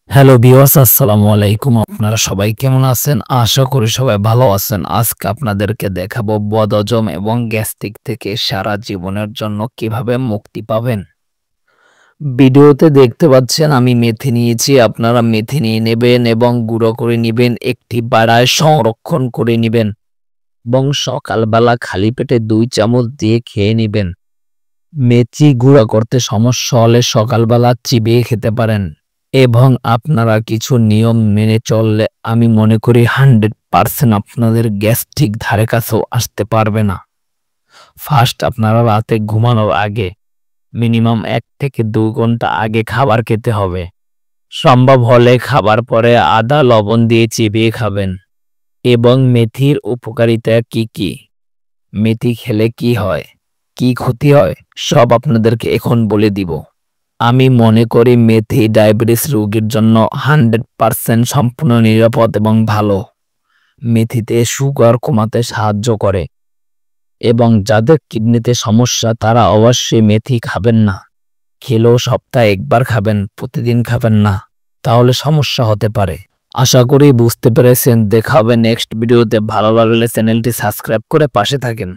Hello viewers, আসসালামু আলাইকুম। আপনারা সবাই কেমন আছেন? আশা করি সবাই ভালো আছেন। আজকে আপনাদেরকে দেখাবো বদহজম এবং গ্যাস্ট্রিক থেকে সারা জীবনের জন্য কিভাবে মুক্তি পাবেন। ভিডিওতে দেখতে পাচ্ছেন আমি মেথি নিয়েছি। আপনারা মেথি নিয়ে নেবেন এবং গুঁড়ো করে নেবেন, একটি বাড়ায় সংরক্ষণ করে নেবেন এবং সকালবেলা খালি পেটে 2 চামচ দিয়ে খেয়ে নেবেন। মেথি গুঁড়া করতে সমস্যা হলে সকালবেলা চিবিয়ে খেতে পারেন এবং আপনারা কিছু নিয়ম মেনে চললে আমি মনে করি 100% আপনাদের গ্যাস্ট্রিক ধারে কাছেও আসতে পারবে না। ফার্স্ট আপনারা রাতে ঘুমানোর আগে মিনিমাম 1 থেকে 2 ঘন্টা আগে খাবার খেতে হবে। সম্ভব হলে খাবার পরে আদা লবণ দিয়ে চিবিয়ে খাবেন। এবং মেথির উপকারিতা কি কি, মেথি খেলে কি হয়, কি ক্ষতি হয়, সব আপনাদেরকে এখন বলে দিব। আমি মনে করি মেথি ডায়াবেটিস রোগীর জন্য 100% সম্পূর্ণ নিরাপদ এবং ভালো। মেথিতে সুগার কমাতে সাহায্য করে এবং যাদের কিডনিতে সমস্যা তারা অবশ্যই মেথি খাবেন না। খেলেও সপ্তাহে 1 বার খাবেন, প্রতিদিন খাবেন না, তাহলে সমস্যা হতে পারে। আশা করি বুঝতে পেরেছেন। দেখা হবে নেক্সট ভিডিওতে। ভালো লাগলে চ্যানেলটি সাবস্ক্রাইব করে পাশে থাকেন।